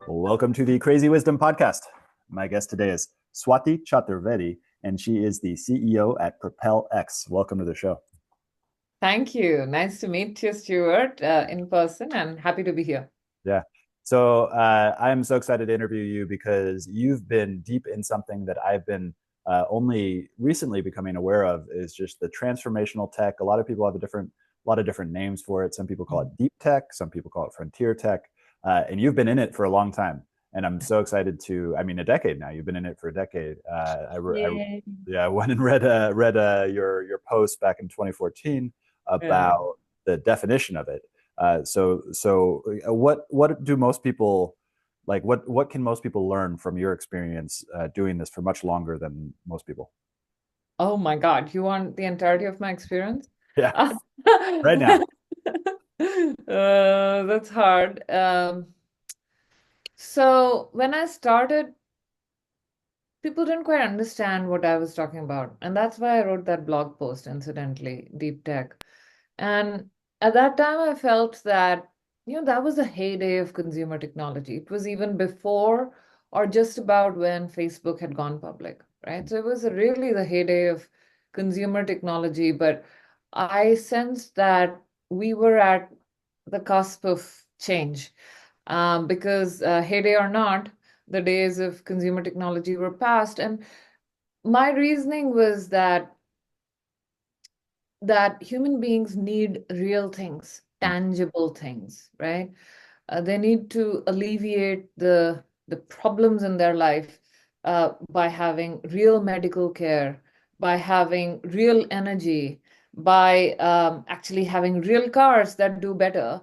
Welcome to the Crazy Wisdom Podcast. My guest today is Swati Chaturvedi, and she is the CEO at Propel X. Welcome to the show. Thank you. Nice to meet you, Stuart, in person, and happy to be here. Yeah. So I'm so excited to interview you because you've been deep in something that I've been only recently becoming aware of is just the transformational tech. A lot of people have a lot of different names for it. Some people call it deep tech. Some people call it frontier tech. And you've been in it for a long time. And I'm so excited to, I mean, a decade now. You've been in it for a decade. Yay. Yeah, I went and read your post back in 2014 Yeah. about the definition of it. What do most people like? What can most people learn from your experience doing this for much longer than most people? Oh my God, you want the entirety of my experience? Yeah, Uh, right now. that's hard. So when I started, people didn't quite understand what I was talking about. And that's why I wrote that blog post, incidentally, Deep Tech. And at that time, I felt that, that was the heyday of consumer technology. It was even before or just about when Facebook had gone public, right? So it was really the heyday of consumer technology. But I sensed that we were at the cusp of change because heyday or not, the days of consumer technology were past. And my reasoning was that human beings need real things, tangible things, right? They need to alleviate the problems in their life by having real medical care, by having real energy, by actually having real cars that do better,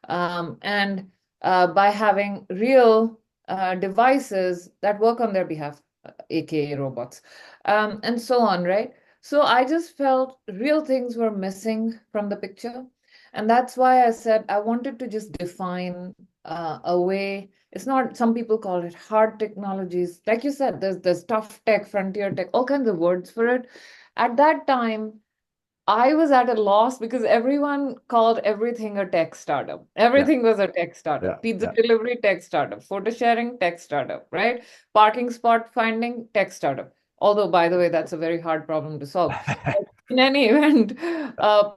and by having real devices that work on their behalf, aka robots, and so on, right? So I just felt real things were missing from the picture. And that's why I said I wanted to just define a way. It's not, some people call it hard technologies. Like you said, there's tough tech, frontier tech, all kinds of words for it. At that time, I was at a loss because everyone called everything a tech startup. Yeah, Everything was a tech yeah, startup. Pizza yeah. delivery, tech startup. Photo sharing, tech startup, right? Parking spot finding, tech startup. Although, by the way, that's a very hard problem to solve. But in any event,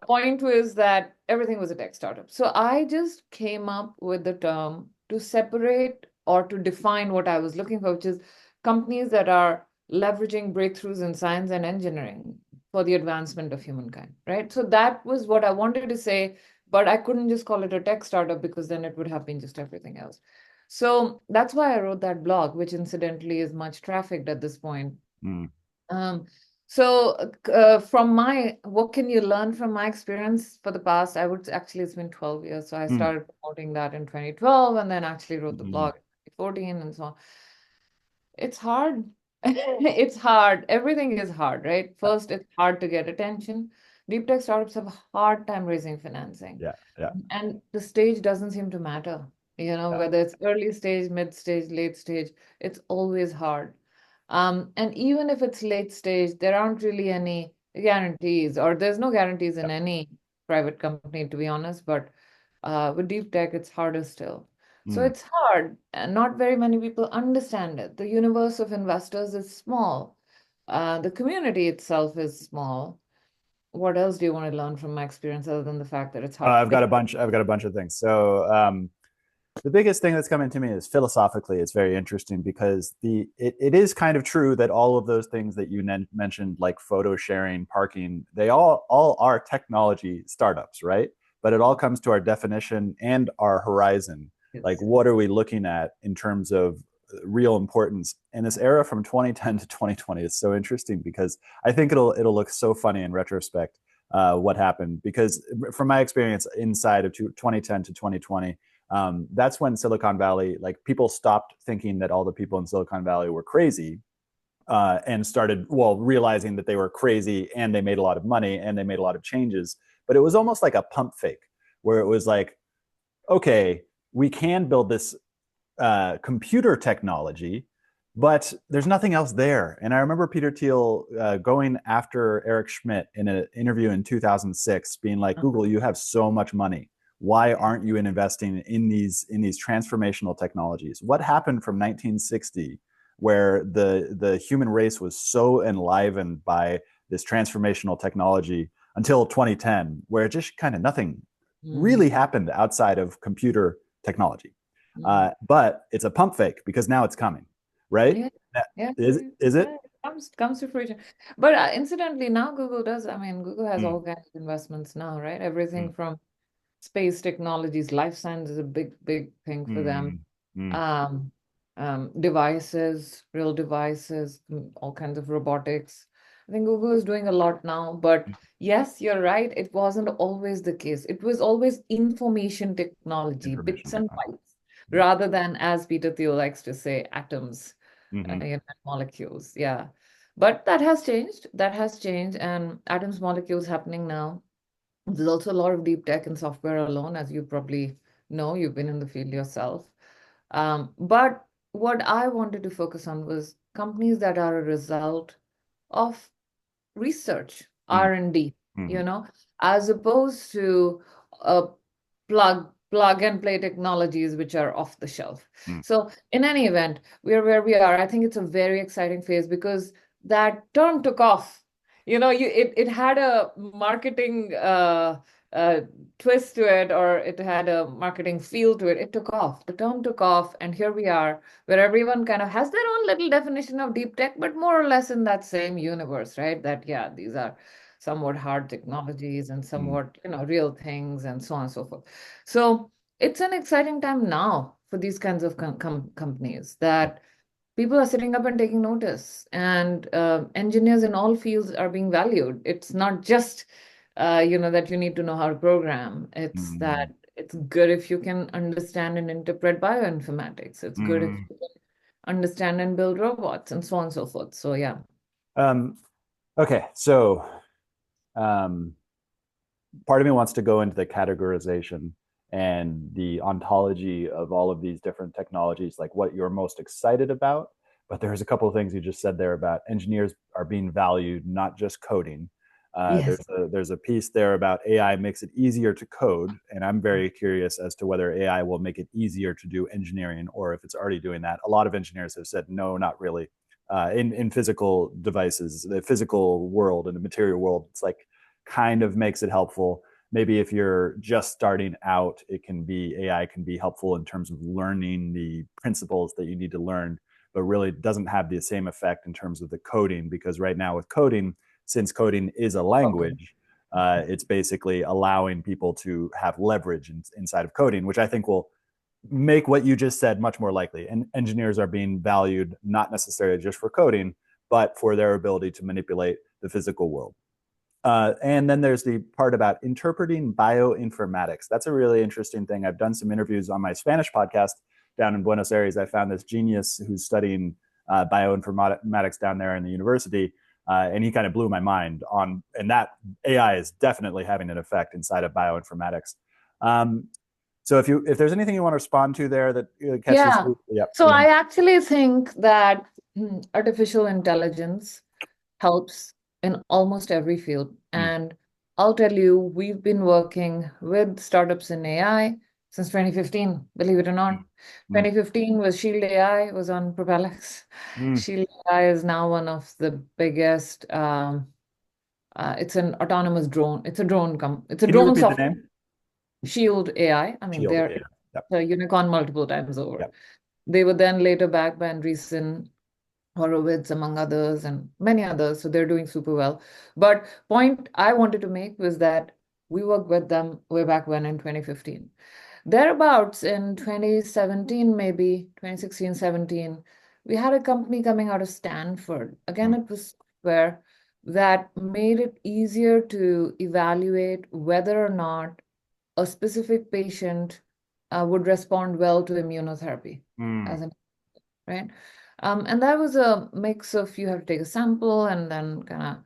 point was that everything was a tech startup. So I just came up with the term to separate or to define what I was looking for, which is companies that are leveraging breakthroughs in science and engineering for the advancement of humankind, right? So that was what I wanted to say, but I couldn't just call it a tech startup because then it would have been just everything else. So that's why I wrote that blog, which incidentally is much trafficked at this point. Mm, Um, from what can you learn from my experience for the past? I would actually, it's been 12 years. So I mm, started promoting that in 2012 and then actually wrote the mm. blog in 2014 and so on. It's hard. It's hard. Everything is hard, right? First, it's hard to get attention. Deep tech startups have a hard time raising financing. Yeah, yeah, And the stage doesn't seem to matter. yeah. Whether it's early stage, mid stage, late stage, it's always hard. And even if it's late stage, there aren't really any guarantees, or there's no guarantees in any private company, to be honest. But with deep tech, it's harder still. So Mm. it's hard, and not very many people understand it. The universe of investors is small. The community itself is small. What else do you want to learn from my experience other than the fact that it's hard? I've got a bunch. I've got a bunch of things. The biggest thing that's coming to me is philosophically, it's very interesting because it is kind of true that all of those things that you mentioned, like photo sharing, parking, they all are technology startups, right? But it all comes to our definition and our horizon. Like, Yes. what are we looking at in terms of real importance? And this era from 2010 to 2020 is so interesting because I think it'll look so funny in retrospect what happened. Because from my experience inside of 2010 to 2020, that's when Silicon Valley, like people stopped thinking that all the people in Silicon Valley were crazy and started, well, realizing that they were crazy and they made a lot of money and they made a lot of changes. But it was almost like a pump fake where it was like, okay, we can build this computer technology, but there's nothing else there. And I remember Peter Thiel going after Eric Schmidt in an interview in 2006, being like, Google, you have so much money. why aren't you investing in these transformational technologies? What happened from 1960 where the human race was so enlivened by this transformational technology until 2010, where just kind of nothing Mm, really happened outside of computer technology. mm. But it's a pump fake because now it's coming, right? Yeah, yeah, Is it? yeah, it comes to fruition. But incidentally, now Google does. I mean, Google has Mm, all kinds of investments now, right? mm, Everything from space technologies, life science is a big thing for them. mm, mm, Um, devices, real devices, all kinds of robotics. I think Google is doing a lot now, but yes, you're right. It wasn't always the case. It was always information technology, information bits and technology. bytes, Yeah. rather than, as Peter Thiel likes to say, atoms, Mm-hmm. and molecules. Yeah. But that has changed. That has changed, and atoms, molecules happening now. There's also a lot of deep tech and software alone, as you probably know. You've been in the field yourself. But what I wanted to focus on was companies that are a result of research, R&D, Mm-hmm. as opposed to uh, plug and play technologies which are off the shelf. Mm-hmm. So in any event, we are where we are. I think it's a very exciting phase because that term took off. It had a marketing uh, twist to it, or it had a marketing feel to it. It took off. The term took off, and here we are, where everyone kind of has their own little definition of deep tech, but more or less in that same universe, right? That, yeah, these are somewhat hard technologies and somewhat, real things and so on and so forth. So it's an exciting time now for these kinds of companies that people are sitting up and taking notice, and engineers in all fields are being valued. It's not just, that you need to know how to program. It's Mm-hmm. that it's good if you can understand and interpret bioinformatics. It's good if Mm-hmm. you can understand and build robots and so on and so forth. So yeah. Um, okay, so um, part of me wants to go into the categorization and the ontology of all of these different technologies, like what you're most excited about. But there's a couple of things you just said there about engineers are being valued, not just coding. Yes. There's a piece there about AI makes it easier to code, and I'm very curious as to whether AI will make it easier to do engineering or if it's already doing that. A lot of engineers have said no, not really. In physical devices, the physical world and the material world, it's like kind of makes it helpful. Maybe if you're just starting out, AI can be helpful in terms of learning the principles that you need to learn, but really doesn't have the same effect in terms of the coding, because right now with coding, since coding is a Okay. language, it's basically allowing people to have leverage inside of coding, which I think will make what you just said much more likely. And engineers are being valued not necessarily just for coding, but for their ability to manipulate the physical world. And then there's the part about interpreting bioinformatics. That's a really interesting thing. I've done some interviews on my Spanish podcast down in Buenos Aires. I found this genius who's studying bioinformatics down there in the university, and he kind of blew my mind on. And that AI is definitely having an effect inside of bioinformatics. Um, so if there's anything you want to respond to there that catches, Yeah. yeah, So go I ahead. actually think that artificial intelligence helps in almost every field. Mm, And I'll tell you, we've been working with startups in AI since 2015, believe it or not. mm, 2015 was Shield AI, was on Propellex. mm. Shield AI is now one of the biggest, it's an autonomous drone. It's a Can you drone repeat the software. name? Shield AI. I mean, Shield. they're Yeah. Yep. a unicorn multiple times over. Yep. They were then later backed by Andreessen Horowitz, among others, and many others. So they're doing super well. But point I wanted to make was that we worked with them way back when in 2015. Thereabouts in 2017, maybe 2016, 17, we had a company coming out of Stanford. Again, Mm, it was software that made it easier to evaluate whether or not a specific patient would respond well to immunotherapy, mm, as an right? And that was a mix of you have to take a sample and then kind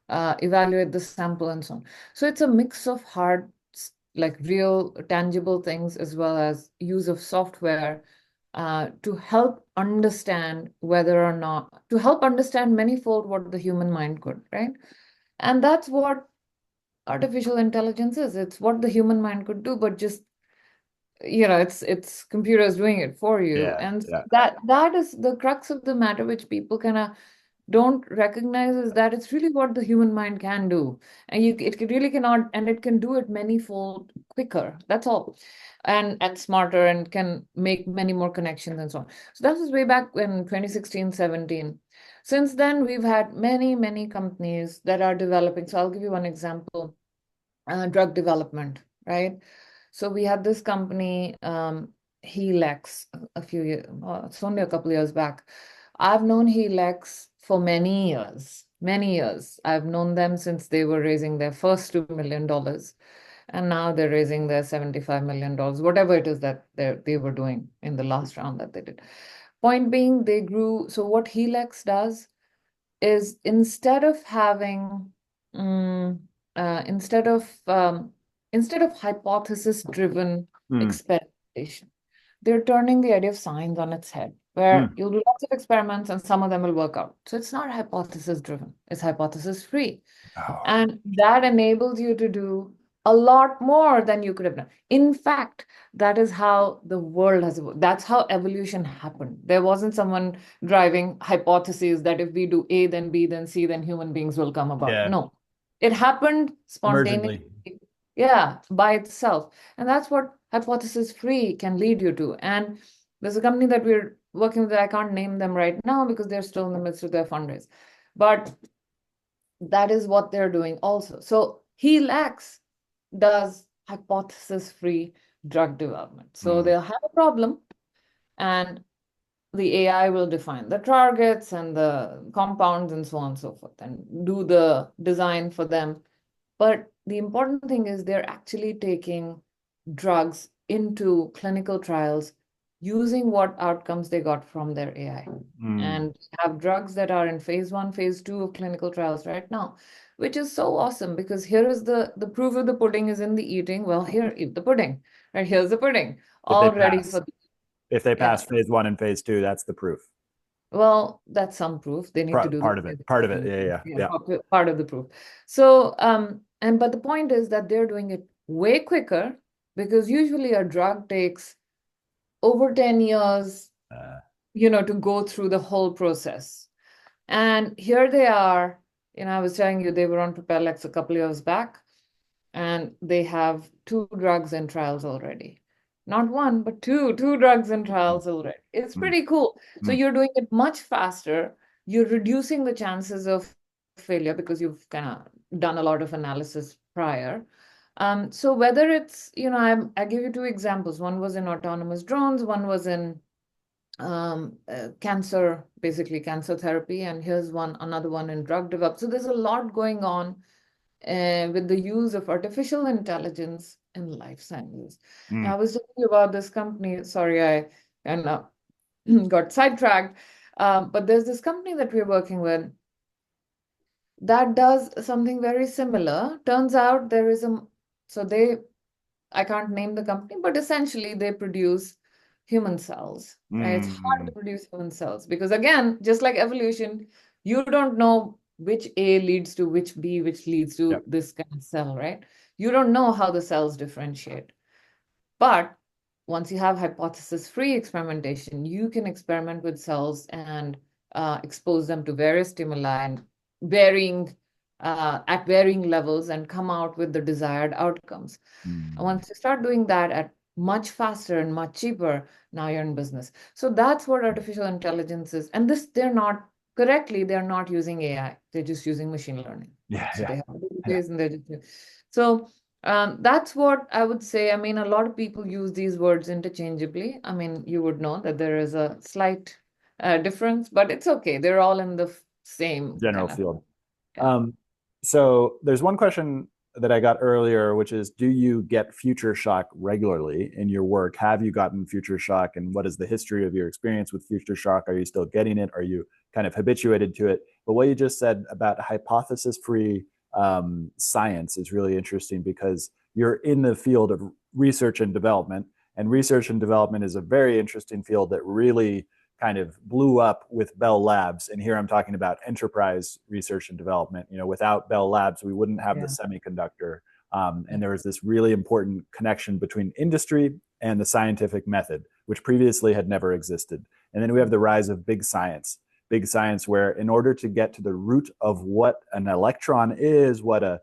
of evaluate the sample and so on. So it's a mix of hard, like real tangible things, as well as use of software to help understand whether or not, to help understand manyfold what the human mind could, right? And that's what artificial intelligence is. It's what the human mind could do, but just it's computers doing it for you. Yeah, And yeah. that is the crux of the matter, which people kind of don't recognize, is that it's really what the human mind can do. And really cannot, and it can do it many-fold quicker. That's all. And smarter, and can make many more connections and so on. So that was way back in 2016, 17. Since then, we've had many, many companies that are developing. So I'll give you one example, drug development, right? So we had this company, Helex, a few years, it's only a couple of years back. I've known Helex for many years, many years. I've known them since they were raising their first $2 million, and now they're raising their $75 million, whatever it is that they were doing in the last round that they did. Point being, they grew. So what Helex does is, mm, uh, instead of um, instead of hypothesis driven Mm, experimentation, they're turning the idea of science on its head, where mm. you'll do lots of experiments and some of them will work out. So it's not hypothesis driven, it's hypothesis free. Oh, And that enables you to do a lot more than you could have done. In fact, that is how the world has evolved. That's how evolution happened. There wasn't someone driving hypotheses that if we do A, then B, then C, then human beings will come about. yeah. No, it happened spontaneously, Emergently. yeah, by itself. And that's what hypothesis free can lead you to. And there's a company that we're working with. I can't name them right now because they're still in the midst of their fundraise. But that is what they're doing also. So HELAX does hypothesis-free drug development. So Mm, they'll have a problem, and the AI will define the targets and the compounds and so on and so forth, and do the design for them. But the important thing is they're actually taking drugs into clinical trials using what outcomes they got from their AI. mm. And have drugs that are in phase 1, phase 2 of clinical trials right now, which is so awesome, because here is the proof of the pudding is in the eating. Well, here, eat the pudding, right? Here's the pudding, If they all ready pass, for, if they yeah. pass phase one and phase two, that's the proof. Well, that's some proof. They need to do Part of it. Part of it. Yeah, yeah, yeah, yeah. part of the proof. So, but the point is that they're doing it way quicker, because usually a drug takes over 10 years, Uh, to go through the whole process. And here they are, I was telling you they were on Propellex a couple of years back, and they have two drugs in trials already. Not one, but two drugs in mm, trials already. It's mm, pretty cool. So mm. you're doing it much faster. You're reducing the chances of failure because you've kind of done a lot of analysis prior. So whether it's, I give you two examples. One was in autonomous drones, one was in cancer, basically cancer therapy, and here's another one in drug development. So there's a lot going on with the use of artificial intelligence in life sciences. Mm. Now, I was talking about this company. Sorry, I and got sidetracked. But there's this company that we're working with that does something very similar. Turns out there is so I can't name the company, but essentially they produce human cells, right? It's hard to Mm. produce human cells because, again, just like evolution, you don't know which A leads to which B, which leads to Yep. this kind of cell, right? You don't know how the cells differentiate. But once you have hypothesis-free experimentation, you can experiment with cells and expose them to various stimuli and varying at varying levels, and come out with the desired outcomes. And Mm. once you start doing that at much faster and much cheaper, now you're in business. So that's what artificial intelligence is. And this, they're not using AI. They're just using machine learning. Yeah, So yeah, they have a yeah. database and they're just, so that's what I would say. I mean, a lot of people use these words interchangeably. I mean, you would know that there is a slight difference, but it's okay. They're all in the same General kind of, field. yeah. Um, so there's one question that I got earlier, which is, do you get future shock regularly in your work? Have you gotten future shock, and what is the history of your experience with future shock? Are you still getting it? Are you kind of habituated to it? But what you just said about hypothesis-free science is really interesting, because you're in the field of research and development is a very interesting field that really kind of blew up with Bell Labs. And here I'm talking about enterprise research and development. Without Bell Labs, we wouldn't have the Yeah. semiconductor. Yeah. And there was this really important connection between industry and the scientific method, which previously had never existed. And then we have the rise of big science, where in order to get to the root of what an electron is, what a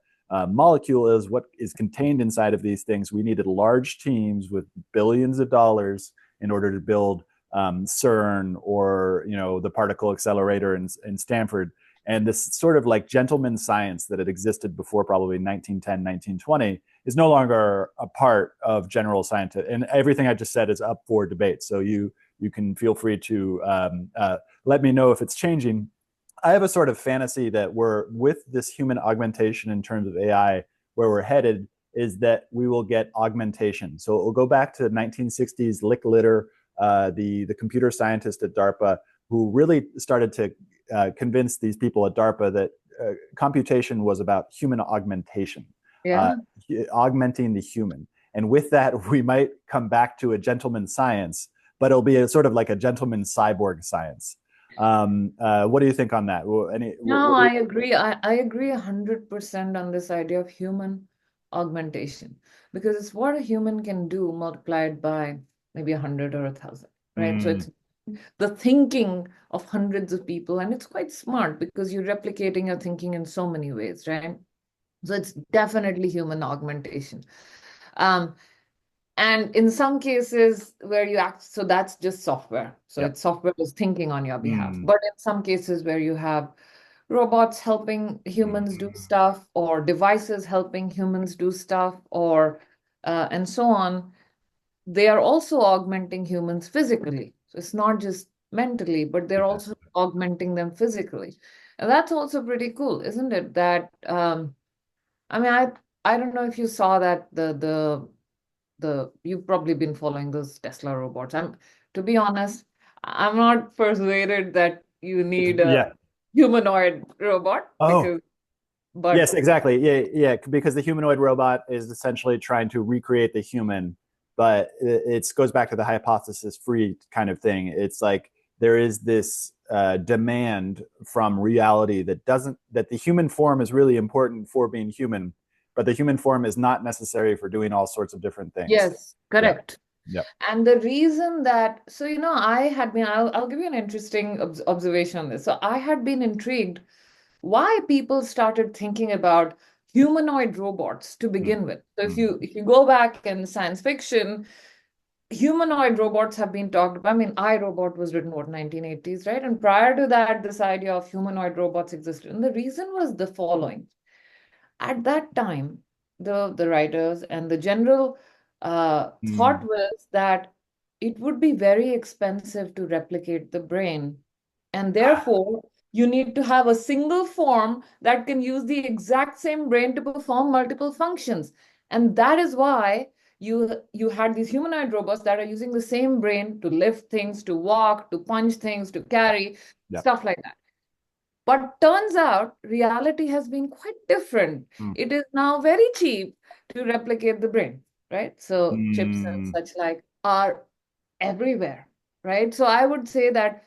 molecule is, what is contained inside of these things, we needed large teams with billions of dollars in order to build CERN, or the particle accelerator in Stanford. And this sort of like gentleman science that had existed before probably 1910, 1920 is no longer a part of general scientific. And everything I just said is up for debate. So you can feel free to let me know if it's changing. I have a sort of fantasy that we're with this human augmentation in terms of AI, where we're headed is that we will get augmentation. So it will go back to the 1960s, Lick Litter, the computer scientist at DARPA, who really started to convince these people at DARPA that computation was about human augmentation, uh, Yeah. augmenting the human. And with that, we might come back to a gentleman science, but it'll be a sort of like a gentleman cyborg science. What do you think on that? No, I agree. I agree 100% on this idea of human augmentation, because it's what a human can do multiplied by maybe 100 or 1,000, right? So Mm, it's the thinking of hundreds of people, and it's quite smart because you're replicating your thinking in so many ways, right? So it's definitely human augmentation. Um, and in some cases where you act, so that's just software. So yep. it's software is thinking on your behalf. Mm, But in some cases where you have robots helping humans do mm, stuff, or devices helping humans do stuff, or and so on, they are also augmenting humans physically. So it's not just mentally, but they're yeah. also augmenting them physically. And that's also pretty cool, isn't it? That I mean, I don't know if you saw that the you've probably been following those Tesla robots. To be honest, I'm not persuaded that you need a Yeah. humanoid robot Oh, because, but yes, exactly. Yeah, yeah. Because the humanoid robot is essentially trying to recreate the human, but it goes back to the hypothesis-free kind of thing. It's like there is this demand from reality that the human form is really important for being human, but the human form is not necessary for doing all sorts of different things. yes, Yeah. correct. Yeah. And the reason that, so, I had been, I'll give you an interesting observation on this. So I had been intrigued why people started thinking about humanoid robots to Mm, begin with. So if mm, you go back in science fiction, humanoid robots have been talked about. I mean, iRobot was written, what, 1980s, right? And prior to that, this idea of humanoid robots existed. And the reason was the following. At that time, the writers and the general thought mm. was that it would be very expensive to replicate the brain, and therefore you need to have a single form that can use the exact same brain to perform multiple functions. And that is why you had these humanoid robots that are using the same brain to lift things, to walk, to punch things, to carry, Yeah. stuff like that. But turns out reality has been quite different. Mm, It is now very cheap to replicate the brain, right? So chips and mm. such like are everywhere, right? So I would say that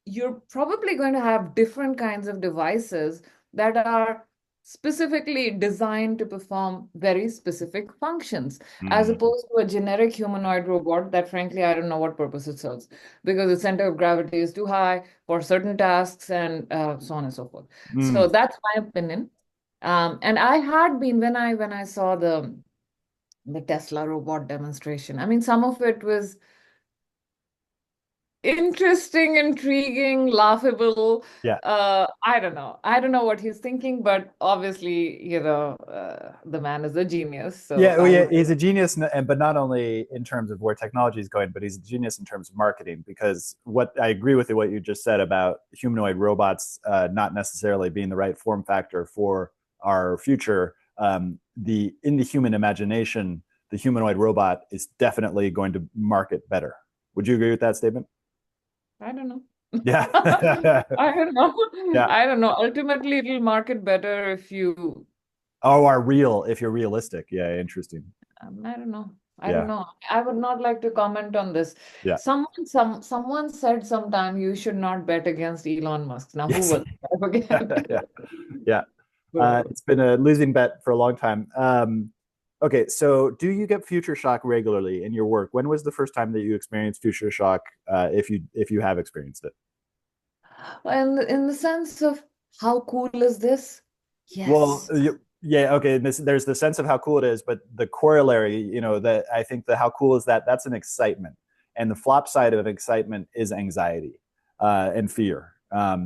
you're probably going to have different kinds of devices that are specifically designed to perform very specific functions, as Mm, opposed to a generic humanoid robot that, frankly, I don't know what purpose it serves because the center of gravity is too high for certain tasks, and so on and so forth. mm. So that's my opinion. And I had been, when I saw the Tesla robot demonstration, I mean, some of it was interesting, intriguing, laughable. Yeah. I don't know. I don't know what he's thinking, but obviously, the man is a genius. So Yeah, well, I yeah, would, he's a genius, but not only in terms of where technology is going, but he's a genius in terms of marketing. Because what I agree with what you just said about humanoid robots not necessarily being the right form factor for our future. The in the human imagination, the humanoid robot is definitely going to market better. Would you agree with that statement? I don't know. Yeah, I don't know. yeah. I don't know. Ultimately, it'll market better if you, Oh, are real if you're realistic. Yeah, interesting. I don't know. I don't Yeah. know. I would not like to comment on this. Yeah. Someone said sometime you should not bet against Elon Musk. Now, who Yes. was it? I forget. Yeah. Yeah. So, It's been a losing bet for a long time. Okay, so do you get future shock regularly in your work? When was the first time that you experienced future shock, if you have experienced it? and in the sense of how cool is this? Well, Yes. yeah, okay. There's the sense of how cool it is, but the corollary, that I think the how cool is that that's an excitement, and the flop side of excitement is anxiety and fear.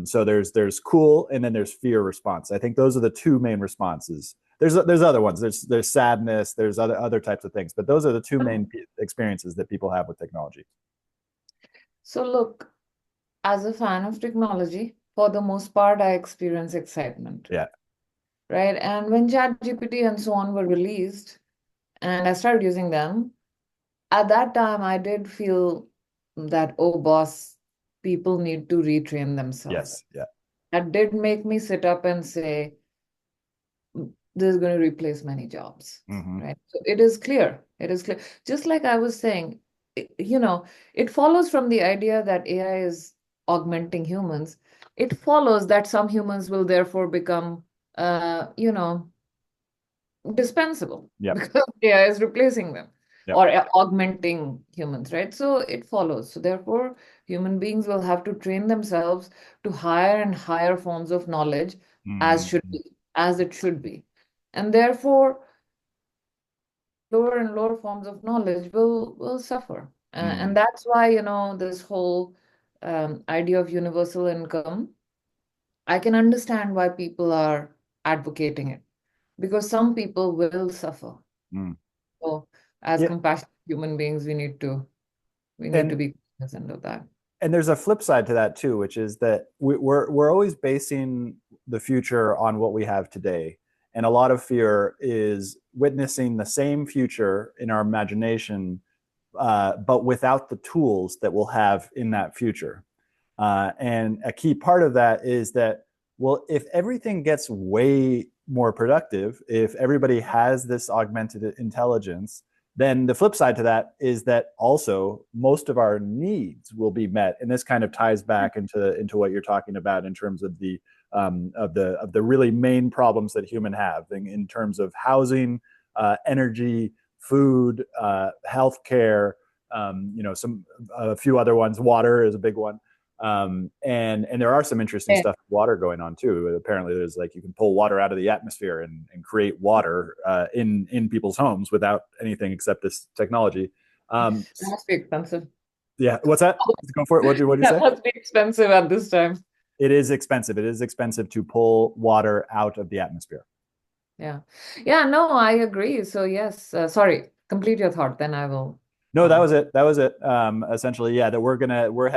So there's cool, and then there's fear response. I think those are the two main responses. There's other ones. There's sadness. There's other types of things, but those are the two main experiences that people have with technology. So look, as a fan of technology, for the most part, I experience excitement, Yeah. right? And when ChatGPT and so on were released, and I started using them, at that time, I did feel that, oh, boss, people need to retrain themselves. Yes. Yeah. That did make me sit up and say, this is going to replace many jobs, Hmm. right? So it is clear. It is clear. Just like I was saying, it follows from the idea that AI is augmenting humans. It follows that some humans will therefore become, dispensable Yep. because AI is replacing them Yep. or augmenting humans, right? So it follows. So therefore, human beings will have to train themselves to higher and higher forms of knowledge as should Hmm. be, as it should be. And therefore, lower and lower forms of knowledge will suffer. And Hmm. that's why, this whole idea of universal income, I can understand why people are advocating it because some people will suffer. Hmm. So as Yeah. compassionate human beings, we need to And be cognizant of that. there's a flip side to that too, which is that we're always basing the future on what we have today, and a lot of fear is witnessing the same future in our imagination, but without the tools that we'll have in that future. And a key part of that is that, well, if everything gets way more productive, if everybody has this augmented intelligence, then the flip side to that is that also most of our needs will be met. And this kind of ties back into what you're talking about in terms of the really main problems that humans have in terms of housing, energy, food, healthcare. Some a few other ones. Water is a big one. And there are some interesting Yeah. stuff with water going on too. Apparently, there's like you can pull water out of the atmosphere and create water in people's homes without anything except this technology. Um, That must be expensive. yeah, what's that? Go for it. What'd you That say? must be expensive at this time. It is expensive. It is expensive to pull water out of the atmosphere. Yeah. Yeah, no, I agree. So yes, sorry, complete your thought, then I will. No, that Um, was it. That was it. Essentially, yeah, that we're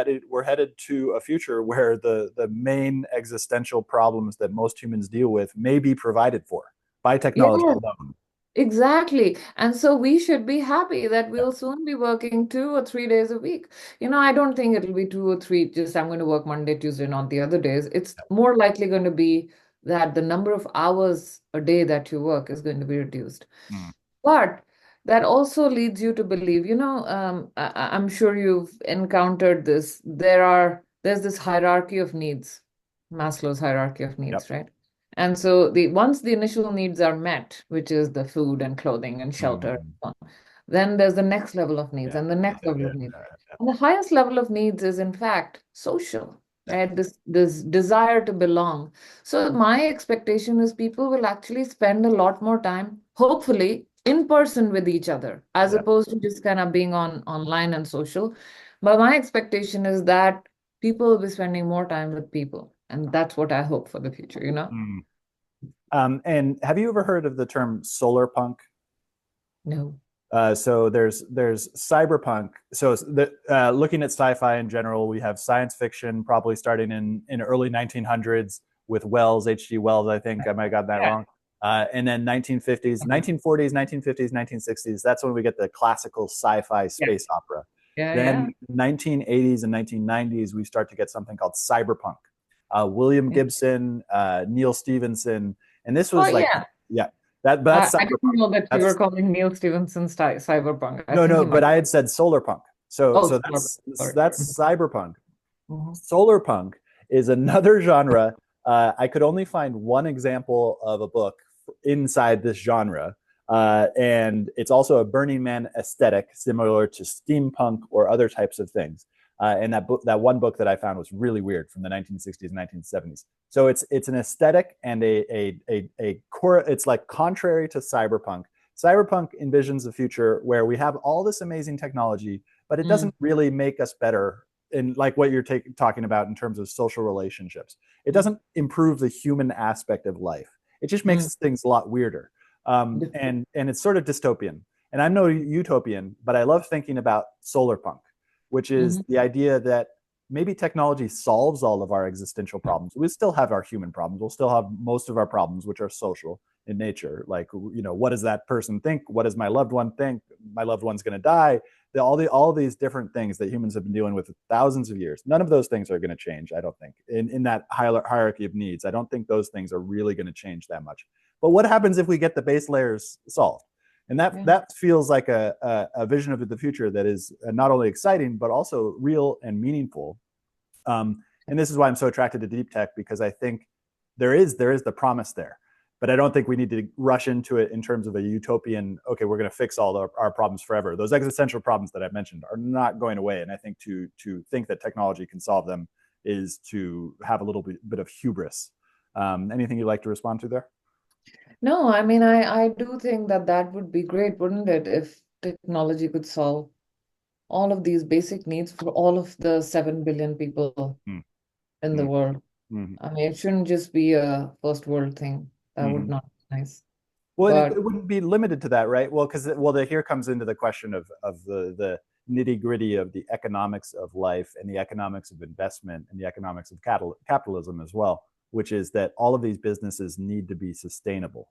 headed to a future where the main existential problems that most humans deal with may be provided for by technology yeah, alone. exactly. And so we should be happy that Yeah, we'll soon be working 2 or 3 days a week. I don't think it'll be 2 or 3, just I'm going to work Monday, Tuesday, not the other days. It's more likely going to be that the number of hours a day that you work is going to be reduced. mm, But that also leads you to believe, I'm sure you've encountered this. There's this hierarchy of needs, Maslow's hierarchy of yep, needs, right? And so once the initial needs are met, which is the food and clothing and shelter, and mm, so on, then there's the next level of needs yeah, and the yeah, next level yeah, of needs. yeah, And the highest level of needs is in fact social, yeah. right? This desire to belong. So my expectation is people will actually spend a lot more time, hopefully, in person with each other, as Yeah. opposed to just kind of being online and social. But my expectation is that people will be spending more time with people. And that's what I hope for the future. Mm. And have you ever heard of the term solarpunk? No. So there's cyberpunk. So looking at sci-fi in general, we have science fiction probably starting in early 1900s with Wells, H.G. Wells. I think I might have got that Yeah. wrong. And then 1950s, 1940s, 1950s, 1960s. That's when we get the classical sci-fi Yeah. space opera. Yeah. Yeah. Then 1980s and 1990s, we start to get something called cyberpunk. William Yeah. Gibson, Neil Stevenson, and this Oh, was like, yeah. yeah, That's I didn't cyberpunk. know that you were That's calling Neil Stephenson Cyberpunk. I no, think no, he but might. I had said solarpunk. Oh, So Solarpunk. Sorry. that's cyberpunk. Mhm. Solarpunk is another genre. I could only find one example of a book inside this genre. And it's also a Burning Man aesthetic, similar to steampunk or other types of things. And that book, that one book that I found was really weird from the 1960s and 1970s. So it's an aesthetic and a core. It's like contrary to cyberpunk. Cyberpunk envisions a future where we have all this amazing technology, but it Mm, doesn't really make us better in like what you're talking about in terms of social relationships. It mm, doesn't improve the human aspect of life. It just mm. makes things a lot weirder. And it's sort of dystopian. And I'm no utopian, but I love thinking about solarpunk, which is Mhm. the idea that maybe technology solves all of our existential problems. We still have our human problems. We'll still have most of our problems, which are social in nature. Like, what does that person think? What does my loved one think? My loved one's going to die. All these different things that humans have been dealing with for thousands of years. None of those things are going to change, I don't think. In that hierarchy of needs, I don't think those things are really going to change that much. But what happens if we get the base layers solved? And Yeah. that feels like a vision of the future that is not only exciting but also real and meaningful. And this is why I'm so attracted to deep tech, because I think there is the promise there, but I don't think we need to rush into it in terms of a utopian. Okay, we're going to fix all our problems forever. Those existential problems that I mentioned are not going away, and I think to think that technology can solve them is to have a little bit of hubris. Anything you'd like to respond to there? No, I mean, I do think that that would be great, wouldn't it, if technology could solve all of these basic needs for all of the 7 billion people Mm, in the mm, world. mm, I mean, it shouldn't just be a first world thing. That would mm. not be nice. Well, and But it wouldn't be limited to that, right? Well, because here comes into the question of the nitty gritty of the economics of life and the economics of investment and the economics of capitalism as well, which is that all of these businesses need to be sustainable.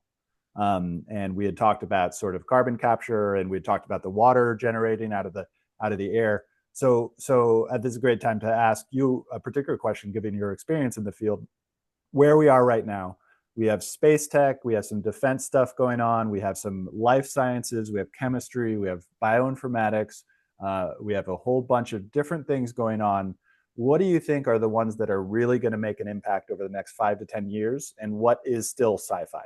And we had talked about sort of carbon capture, and we had talked about the water generating out of the air. So this is a great time to ask you a particular question, given your experience in the field. Where we are right now, we have space tech, we have some defense stuff going on, we have some life sciences, we have chemistry, we have bioinformatics, we have a whole bunch of different things going on. What do you think are the ones that are really going to make an impact over the next 5 to 10 years, and what is still sci-fi?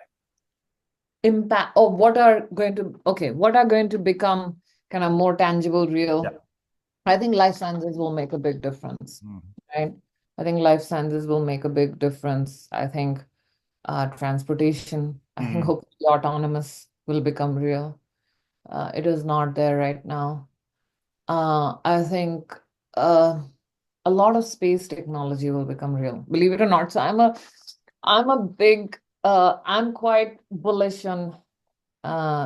impact, or what are going to, okay, what are going to become kind of more tangible, Yeah. real? I think life sciences will make a big difference, Mm, right? I think life sciences will make a big difference. I think transportation, I think mm, hopefully autonomous will become real. It is not there right now. I think uh, a lot of space technology will become real, believe it or not. So I'm quite bullish on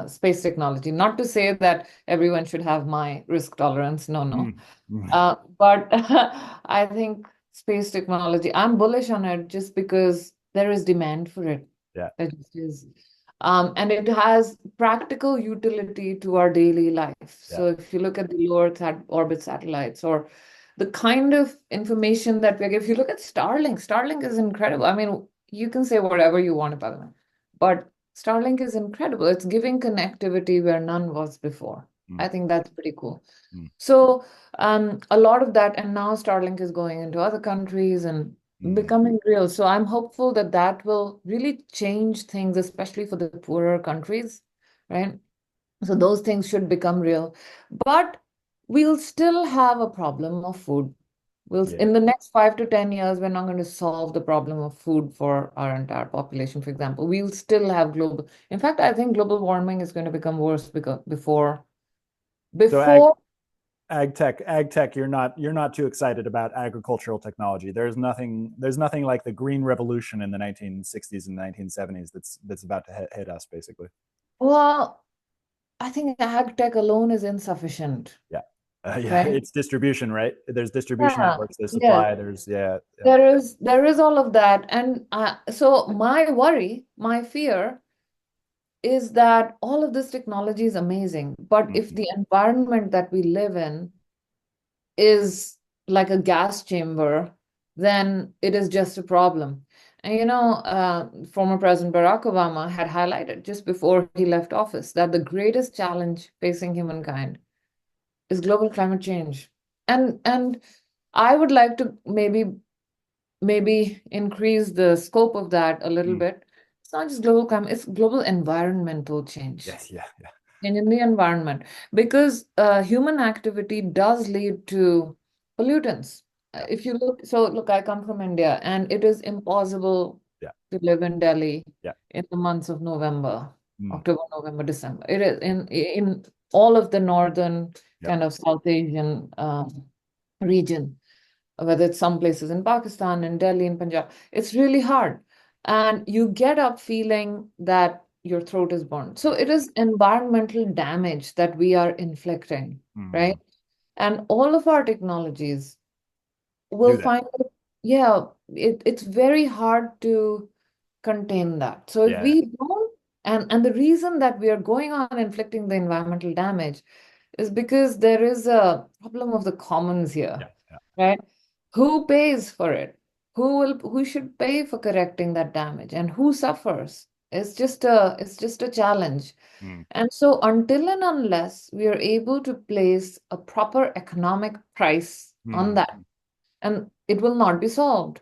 space technology. Not to say that everyone should have my risk tolerance. No, no. mm, mm. But I think space technology, I'm bullish on it just because there is demand for it. Yeah. There just is. And it has practical utility to our daily life. Yeah. So if you look at the low Earth orbit satellites or the kind of information that we get, if you look at Starlink, Starlink is incredible. I mean, you can say whatever you want about it, but Starlink is incredible. It's giving connectivity where none was before. Mm, I think that's pretty cool. mm, So, a lot of that, and now Starlink is going into other countries and mm. becoming real. So I'm hopeful that that will really change things, especially for the poorer countries, right? So those things should become real. But we'll still have a problem of food. Yeah. In the next 5 to 10 years, we're not going to solve the problem of food for our entire population, for example. We'll still have global. In fact, I think global warming is going to become worse because So before ag tech, you're not too excited about agricultural technology. There's nothing like the green revolution in the 1960s and 1970s that's about to hit us basically. Well, I think ag tech alone is insufficient, Yeah. Yeah, right? it's distribution, right? There's distribution Yeah, networks, there's yes. supply, there's yeah, yeah. There is all of that. And so my worry, my fear is that all of this technology is amazing, but if Mhm. the environment that we live in is like a gas chamber, then it is just a problem. And former President Barack Obama had highlighted just before he left office that the greatest challenge facing humankind is global climate change. And I would like to maybe increase the scope of that a little Mm. bit. It's not just global climate, it's global environmental change. Yes, yeah, yeah. Change in the environment. Because human activity does lead to pollutants. Yeah, If you look, I come from India, and it is impossible yeah, to live in Delhi yeah. in the months of November, Mm. October, November, December. It is in all of the northern Yep. kind of South Asian region, whether it's some places in Pakistan, in Delhi, in Punjab. It's really hard. And you get up feeling that your throat is burned. So it is environmental damage that we are inflicting, Mm. right? And all of our technologies will Do that. find it, yeah, it's very hard to contain that. So if Yeah, we don't, and the reason that we are going on inflicting the environmental damage is because there is a problem of the commons here, yeah, yeah. right? Who pays for it? Who should pay for correcting that damage, and who suffers? It's just a challenge. Mm. And so until and unless we are able to place a proper economic price on Mm. that, and it will not be solved.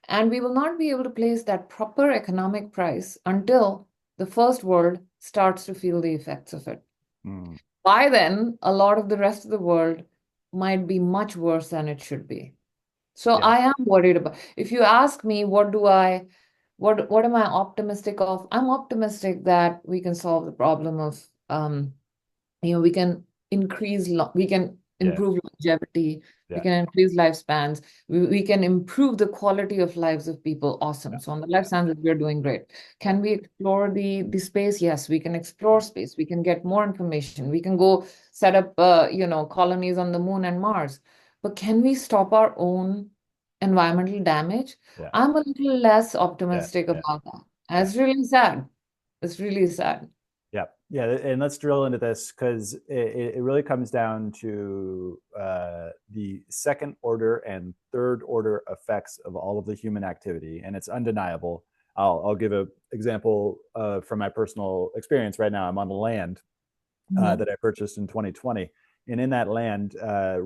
And we will not be able to place that proper economic price until the first world starts to feel the effects of it. Mm. By then, a lot of the rest of the world might be much worse than it should be. So Yeah, I am worried about. If you ask me, what am I optimistic of? I'm optimistic that we can solve the problem of we can we can yeah, improve longevity, we yeah, can increase lifespans, we can improve the quality of lives of people. Awesome. yeah, So on the yeah, life sciences, we're doing great. yeah, Can we explore the space? Yes, we can explore space. We can get more information. We can go set up colonies on the moon and Mars. But can we stop our own environmental damage? yeah, I'm a little less yeah, optimistic yeah, about that. And yeah. it's really sad. It's really sad. Yeah, yeah, and let's drill into this because it really comes down to the second order and third order effects of all of the human activity, and it's undeniable. I'll give an example from my personal experience. Right now, I'm on the land Mhm. that I purchased in 2020, and in that land,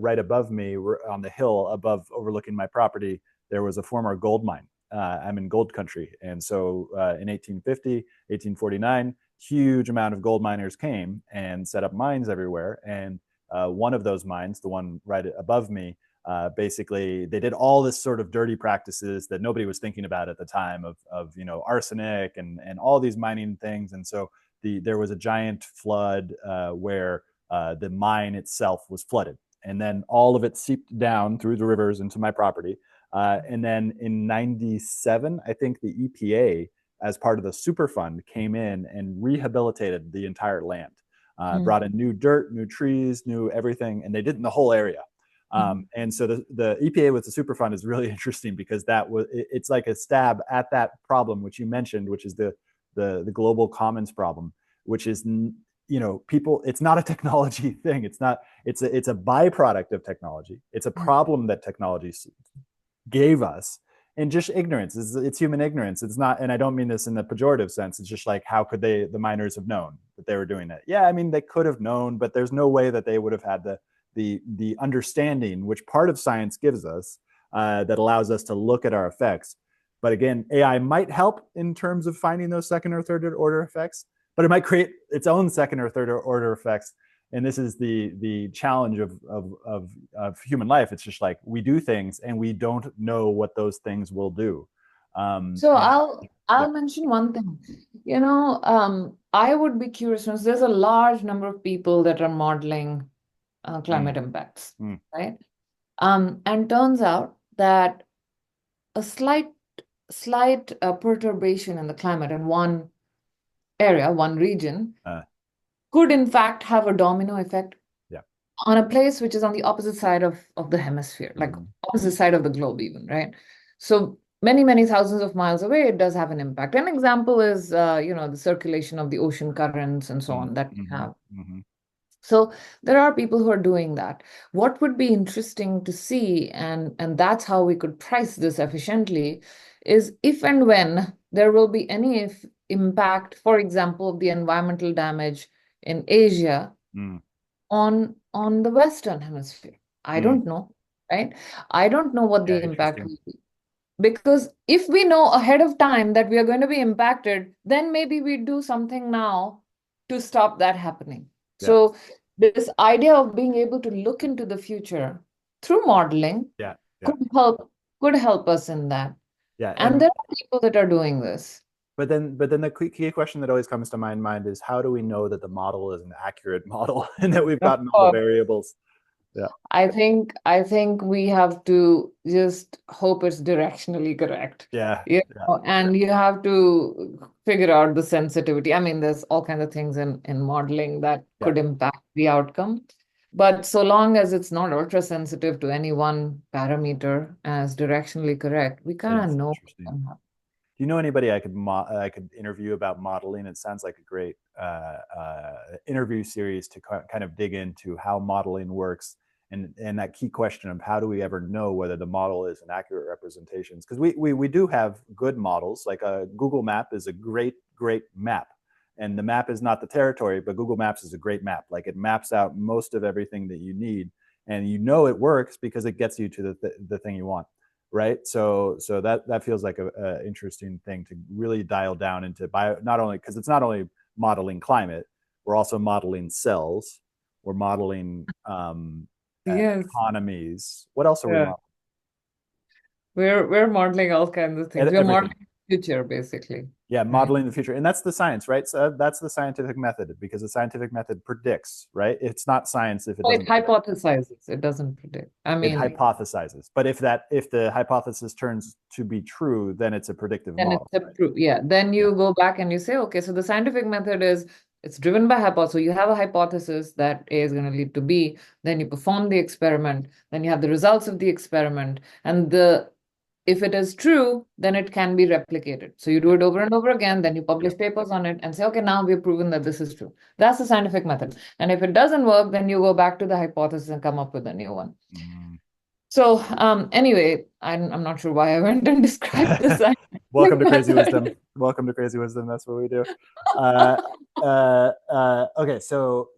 right above me, on the hill above, overlooking my property, there was a former gold mine. I'm in gold country, and so in 1850, 1849, huge amount of gold miners came and set up mines everywhere. And one of those mines, the one right above me, basically they did all this sort of dirty practices that nobody was thinking about at the time of arsenic and all these mining things. And so there was a giant flood where the mine itself was flooded, and then all of it seeped down through the rivers into my property. And then in '97, I think the EPA, as part of the Superfund, came in and rehabilitated the entire land, Mhm. brought in new dirt, new trees, new everything, and they did in the whole area. Mhm. And so the EPA with the Superfund is really interesting because it's like a stab at that problem which you mentioned, which is the global commons problem, which is people. It's not a technology thing. It's a byproduct of technology. It's a problem that technology gave us, and just ignorance. It's human ignorance. It's not, and I don't mean this in the pejorative sense. It's just like, how could the miners have known that they were doing that? Yeah, I mean, they could have known, but there's no way that they would have had the understanding, which part of science gives us, that allows us to look at our effects. But again, AI might help in terms of finding those second or third order effects, but it might create its own second or third order effects. And this is the challenge of human life. It's just like we do things and we don't know what those things will do. So And I'll yeah. mention one thing. I would be curious since there's a large number of people that are modeling Mm. climate impacts, Mm. right? And turns out that a slight perturbation in the climate in one area, one region, uh, could in fact have a domino effect yeah. on a place which is on the opposite side of the hemisphere, like Mm. opposite side of the globe even, right? So many thousands of miles away, it does have an impact. An example is, the circulation of the ocean currents and so Mm. on that we Mm-hmm. have. Mm-hmm. So there are people who are doing that. What would be interesting to see, and that's how we could price this efficiently, is if and when there will be any impact, for example, of the environmental damage in Asia Mm, on the Western Hemisphere. I mm. don't know, right? I don't know what Yeah, the impact interesting. will be. Because if we know ahead of time that we are going to be impacted, then maybe we do something now to stop that happening. Yeah, So this idea of being able to look into the future through modeling yeah, yeah, could help us in that. yeah. And And there are people that are doing this. but then the key question that always comes to my mind is how do we know that the model is an accurate model and that we've Of gotten all the course. variables? Yeah, I think we have to just hope it's directionally correct. yeah, You yeah, and you have to figure out the sensitivity. I mean, there's all kinds of things in modeling that yeah. could impact the outcome. But so long as it's not ultra sensitive to any one parameter as directionally correct, we kind of It's know what's interesting. going to happen. Do you know anybody I could interview about modeling? It sounds like a great interview series to kind of dig into how modeling works and that key question of how do we ever know whether the model is an accurate representation? Because we do have good models, like a Google Map is a great map. And the map is not the territory, but Google Maps is a great map. Like it maps out most of everything that you need, and you know it works because it gets you to the thing you want, right? So that feels like a interesting thing to really dial down into bio, not only because it's not only modeling climate, we're also modeling cells, we're modeling Yes. economies. What else are we Yeah. modeling? We're modeling all kinds of things. We're Everything. modeling the future, basically. Yeah, Right. modeling the future, and that's the science, right? So that's the scientific method because the scientific method predicts, right? It's not science if it So it doesn't predict. hypothesizes, it doesn't predict. I It mean, hypothesizes, but if the hypothesis turns to be true, then it's a predictive then model, it's a right? proof. Yeah. Then Yeah, you go back and you say, okay, so the scientific method is it's driven by hypothesis. So you have a hypothesis that A is going to lead to B. Then you perform the experiment. Then you have the results of the experiment. And the if it is true, then it can be replicated. So you do yeah, it over and over again, then you yeah. publish papers on it and say, okay, now we've proven that this is true. That's the scientific method. And if it doesn't work, then you go back to the hypothesis and come up with a new one. Mm. So anyway, I'm not sure why I went and described the Welcome scientific to Crazy method. Wisdom. Welcome to Crazy Wisdom. That's what we do. Okay, so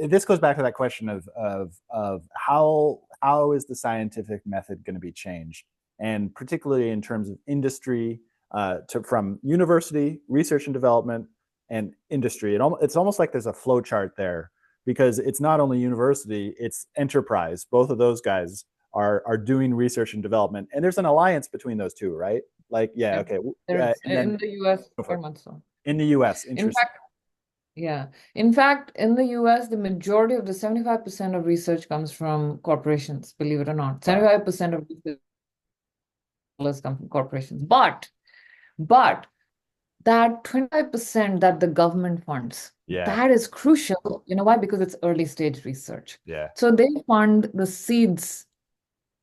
this goes back to that question of how is the scientific method going to be changed, and particularly in terms of industry, from university research and development and industry. It's almost like there's a flow chart there because it's not only university, it's enterprise. Both of those guys are doing research and development, and there's an alliance between those two, right? Like, yeah, Yeah, okay, there is and then in the US, go for very it. much so. In the U.S., In interesting. fact, yeah. In fact, in the US, the majority of the 75% of research comes from corporations, believe it or not. Wow. 75% of research dollars come from corporations. But that 25% that the government funds, Yeah, that is crucial. You know why? Because it's early stage research. yeah, So they fund the seeds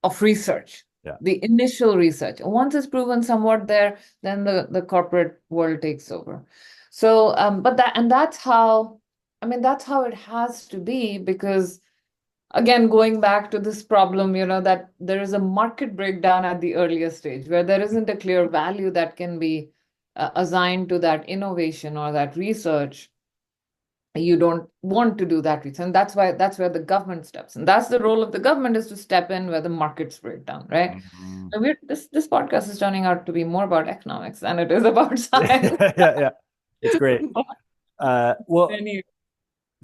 of research, yeah. the initial research. Once it's proven somewhat there, then the corporate world takes over. So, but that's how, I mean, that's how it has to be because again, going back to this problem, that there is a market breakdown at the earlier stage where there isn't a clear value that can be assigned to that innovation or that research. You don't want to do that research. And that's where the government steps. And that's the role of the government is to step in where the markets break down, right? Mhm. So this podcast is turning out to be more about economics than it is about science. Yeah, yeah. It's great. Well, Any-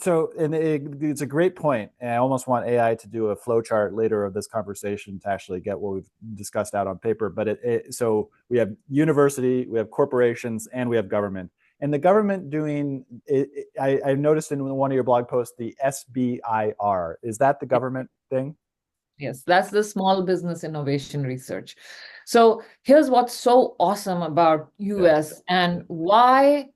and it's a great point, and I almost want AI to do a flow chart later of this conversation to actually get what we've discussed out on paper. But so we have university, we have corporations, and we have government. And the government doing it, I noticed in one of your blog posts the SBIR. Is that the government thing? Yes, that's the small business innovation research. So here's what's so awesome about Yeah, US yeah. and why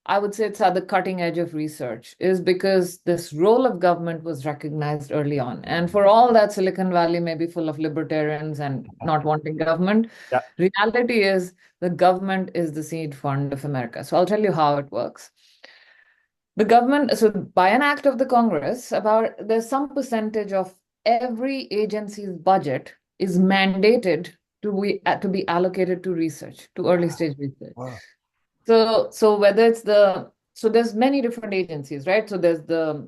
I would say it's at the cutting edge of research is because this role of government was recognized early on. And for all that Silicon Valley may be full of libertarians and not wanting government, Yeah. reality is the government is the seed fund of America. So I'll tell you how it works. The government, so by an act of the Congress, about there's some percentage of every agency's budget is mandated to be allocated to research, to early Wow. stage research. Wow. So whether it's so there's many different agencies, right? So there's the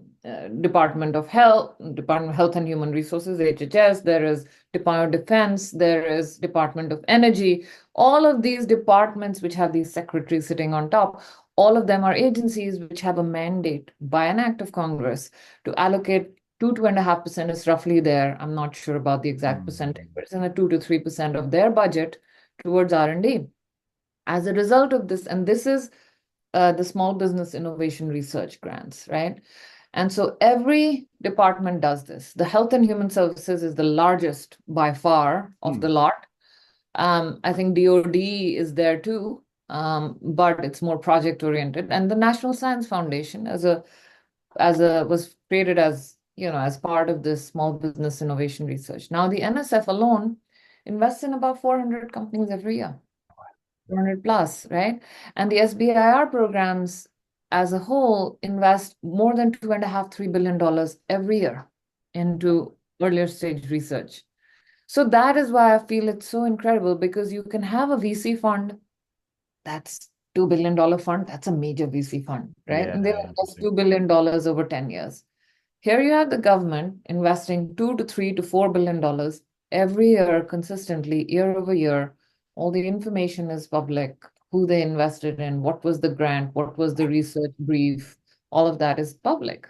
Department of Health and Human Resources, HHS, there is Department of Defense, there is Department of Energy. All of these departments which have these secretaries sitting on top, all of them are agencies which have a mandate by an act of Congress to allocate 2.5% is roughly there. I'm not sure about the exact percentage, Mm. but it's in the 2 to 3% of their budget towards R&D. As a result of this, and this is the Small Business Innovation Research grants, right? And so every department does this. The Health and Human Services is the largest by far of the Mm. lot. I think DoD is there too, but it's more project oriented. And the National Science Foundation, was created as as part of this Small Business Innovation Research. Now the NSF alone invests in about 400 companies every year. 400 plus, right? And the SBIR programs as a whole invest more than $2.5–3 billion every year into earlier stage research. So that is why I feel it's so incredible, because you can have a VC fund that's $2 billion fund. That's a major VC fund, right? Yeah, And they'll invest interesting. $2 billion over 10 years. Here you have the government investing $2 to $3 to $4 billion every year consistently, year over year. All the information is public, who they invested in, what was the grant, what was the research brief, all of that is public.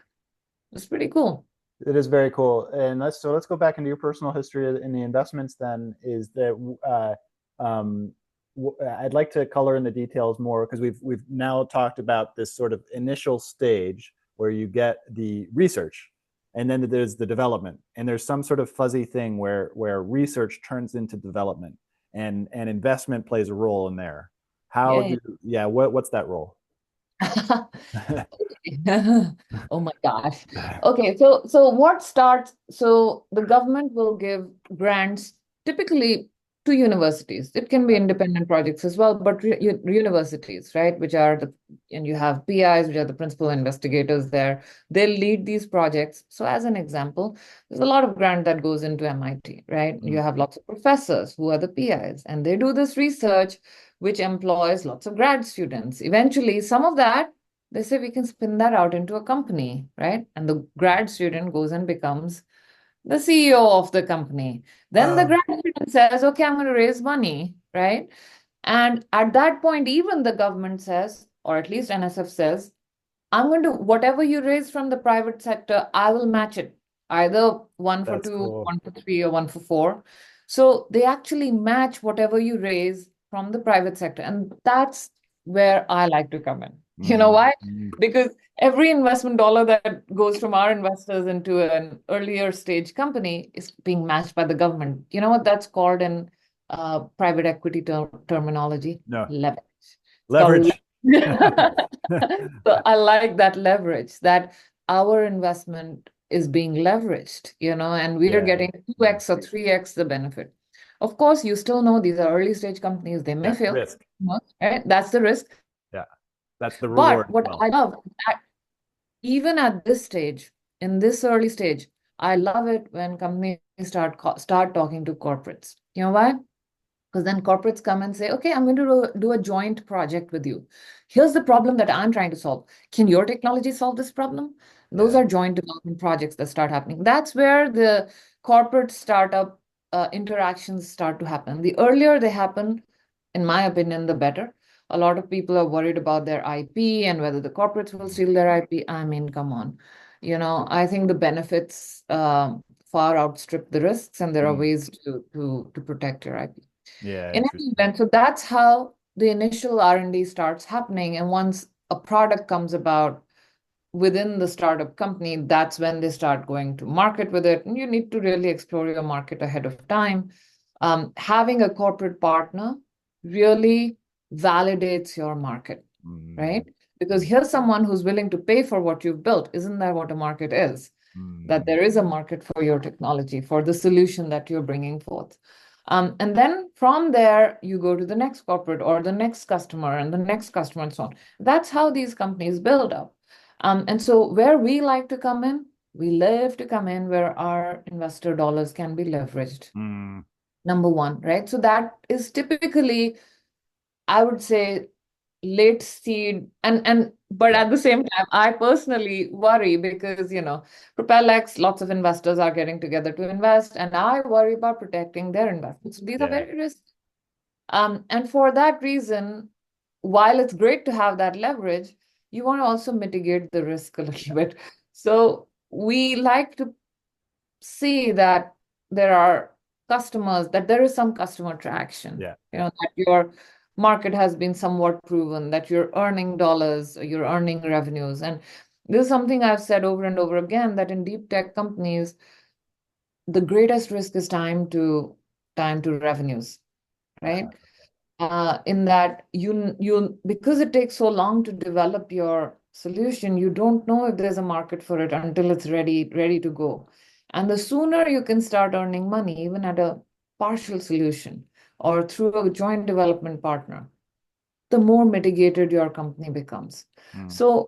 It's pretty cool. It is very cool. And let's go back into your personal history in the investments. Then is that I'd like to color in the details more, because we've now talked about this sort of initial stage where you get the research, and then there's the development, and there's some sort of fuzzy thing where research turns into development, and investment plays a role in there. How Yeah. do Yeah, what's that role? Oh my gosh. Okay, so what starts, so the government will give grants typically to universities. It can be independent projects as well, but universities, right, and you have PIs, which are the principal investigators there. They'll lead these projects. So as an example, there's a lot of grant that goes into MIT, right? You Mm. have lots of professors who are the PIs, and they do this research which employs lots of grad students. Eventually, some of that they say we can spin that out into a company, right? And the grad student goes and becomes the CEO of the company. Then the Uh, grad student says, okay, I'm going to raise money, right? And at that point, even the government says, or at least NSF says, I'm going to, whatever you raise from the private sector, I will match it, either one for that's two, cool. one for three, or one for four. So they actually match whatever you raise from the private sector. And that's where I like to come in. You know Mm, why? mm. Because every investment dollar that goes from our investors into an earlier stage company is being matched by the government. You know what that's called in private equity terminology? No, Leverage. It's called leverage. so I like that leverage, that our investment is being leveraged, and we are Yeah, getting 2x or 3x the benefit. Of course, you still know these are early stage companies, they may yeah, fail, risk. right? That's the risk. Yeah, that's the reward But as what well. I love, that even at this stage, in this early stage, I love it when companies start talking to corporates. You know why? Because then corporates come and say, okay, I'm going to do a joint project with you. Here's the problem that I'm trying to solve. Can your technology solve this problem? Those Yeah. are joint development projects that start happening. That's where the corporate startup interactions start to happen. The earlier they happen, in my opinion, the better. A lot of people are worried about their IP and whether the corporates will steal their IP. I mean, come on. I think the benefits far outstrip the risks, and there are Mm. ways to protect your IP. Yeah, In any interesting. event, so that's how the initial R&D starts happening. And once a product comes about within the startup company, that's when they start going to market with it. And you need to really explore your market ahead of time. Having a corporate partner really validates your market, Mm, right? Because mm, here's someone who's willing to pay for what you've built. Isn't that what a market is? That mm, there is a market for your technology, for the solution that you're bringing forth. And then from there, you go to the next corporate or the next customer and the next customer and so on. That's how these companies build up. And so where we like to come in, we live to come in where our investor dollars can be leveraged. Mm, Number one, right? So that is typically, I would say, late seed and but yeah. at the same time, I personally worry because, PropelX, lots of investors are getting together to invest, and I worry about protecting their investments. These are Yeah. very risky. And for that reason, while it's great to have that leverage, you want to also mitigate the risk a little bit. So we like to see that there are customers, that there is some customer traction, Yeah. that your market has been somewhat proven, that you're earning dollars, or you're earning revenues. And this is something I've said over and over again, that in deep tech companies, the greatest risk is time to revenues, Uh, right? In that you because it takes so long to develop your solution, you don't know if there's a market for it until it's ready to go. And the sooner you can start earning money, even at a partial solution or through a joint development partner, the more mitigated your company becomes. mm, So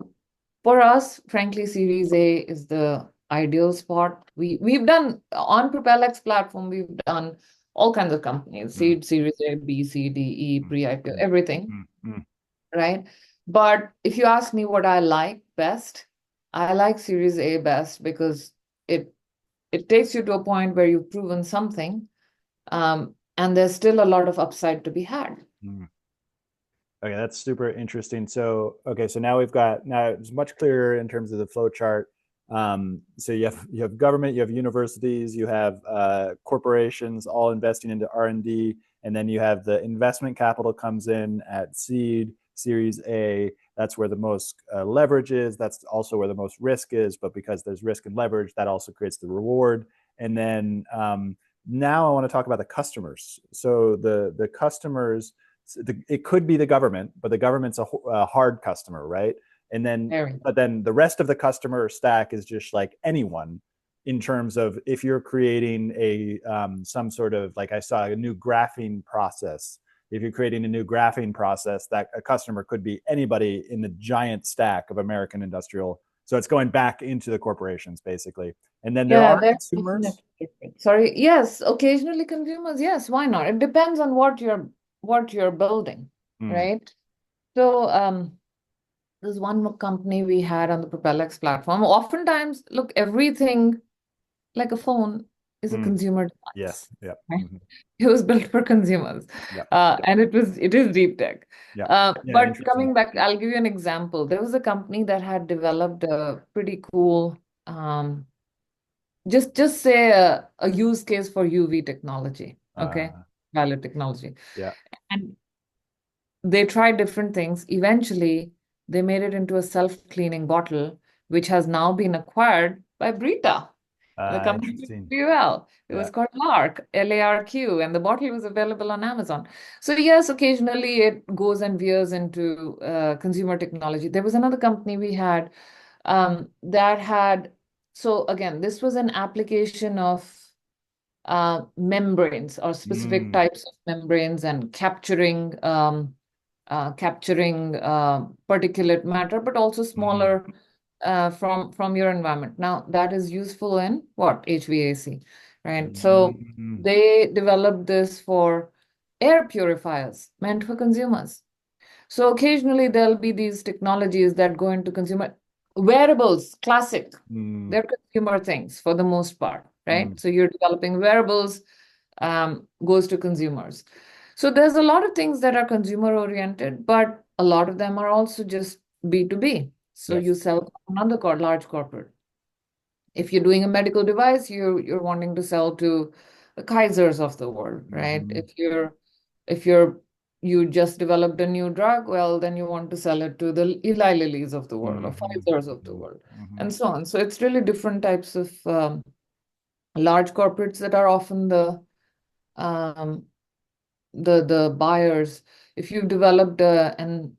for us, frankly, Series A is the ideal spot. We've done on PropelX platform, we've done all kinds of companies, mm, seed, Series A, B, C, D, E, mm, pre-IPO, mm, everything, mm, mm, right? But if you ask me what I like best, I like Series A best because it it takes you to a point where you've proven something, and there's still a lot of upside to be had. mm. Okay, that's super interesting. So, okay, so now it's much clearer in terms of the flow chart. So you have government, you have universities, you have corporations all investing into R&D, and then you have the investment capital comes in at seed, Series A. That's where the most leverage is. That's also where the most risk is. But because there's risk and leverage, that also creates the reward. And then now I want to talk about the customers. So the customers, it could be the government, but the government's a hard customer, right? And then, Very. but then the rest of the customer stack is just like anyone, in terms of if you're creating a some sort of, like I saw a new graphing process. If you're creating a new graphing process, that a customer could be anybody in the giant stack of American industrial. So it's going back into the corporations basically. And then there Yeah, are they're consumers. definitely different. Sorry. Yes, occasionally consumers. Yes, why not? It depends on what you're building, Mm, right? So, there's one more company we had on the PropelX platform. Oftentimes, look, everything like a phone is a mm, consumer yes, device, yeah, right? mm-hmm, It was built for consumers, yeah, and it is deep tech. yeah, yeah, But interesting. coming back, I'll give you an example. There was a company that had developed a pretty cool, just say a use case for UV technology, okay, Uh, valid technology. yeah. And they tried different things. Eventually, they made it into a self-cleaning bottle, which has now been acquired by Brita, the company did Interesting. pretty well. It Yeah. was called Lark, Larq, and the bottle was available on Amazon. So yes, occasionally it goes and veers into consumer technology. There was another company we had that had, so again, this was an application of membranes or specific Mm, types of membranes and capturing particulate matter, but also mm, smaller from your environment. Now, that is useful in what? HVAC, right? So mm, they developed this for air purifiers meant for consumers. So occasionally there'll be these technologies that go into consumer wearables, classic. mm, They're consumer things for the most part, mm. right? So you're developing wearables, goes to consumers. So there's a lot of things that are consumer oriented, but a lot of them are also just B2B. So you Yes. sell to another large corporate. If you're doing a medical device, you're wanting to sell to the Kaisers of the world, right? Hmm. If you just developed a new drug, well, then you want to sell it to the Eli Lillies of the world or Hmm. Pfizer's of the Hmm. world, Hmm. and so on. So it's really different types of large corporates that are often um, the buyers. If you've developed a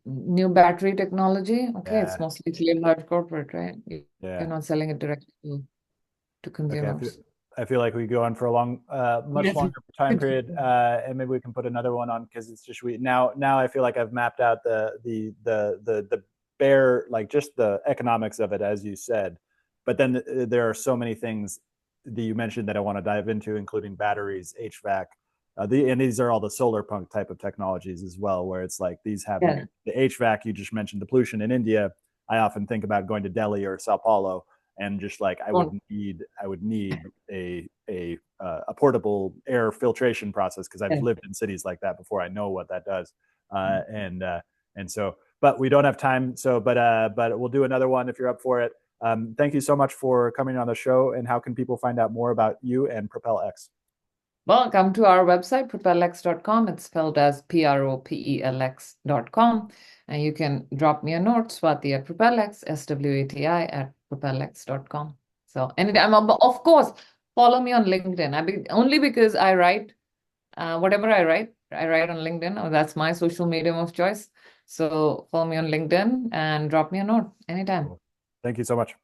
new battery technology, okay, it's Yeah. mostly a large corporate, right? You're Yeah. not selling it directly to Okay. consumers. I feel like we go on for a much Yes. longer time period, and maybe we can put another one on because it's just we now. Now I feel like I've mapped out the bare, like just the economics of it, as you said. But then there are so many things that you mentioned that I want to dive into, including batteries, HVAC. And these are all the solar punk type of technologies as well, where it's like these have Yeah. the HVAC. You just mentioned the pollution in India. I often think about going to Delhi or Sao Paulo, and just like I would need a portable air filtration process because I've Yeah. lived in cities like that before. I know what that does, and so, but we don't have time. So, but we'll do another one if you're up for it. Thank you so much for coming on the show. And how can people find out more about you and Propel X? Well, come to our website, propelx.com. It's spelled as propelx.com. And you can drop me a note, Swati at Propelx, Swati at propelx.com. So anytime, of course, follow me on LinkedIn. Only because I write whatever I write on LinkedIn. Oh, that's my social medium of choice. So follow me on LinkedIn and drop me a note anytime. Cool. Thank you so much.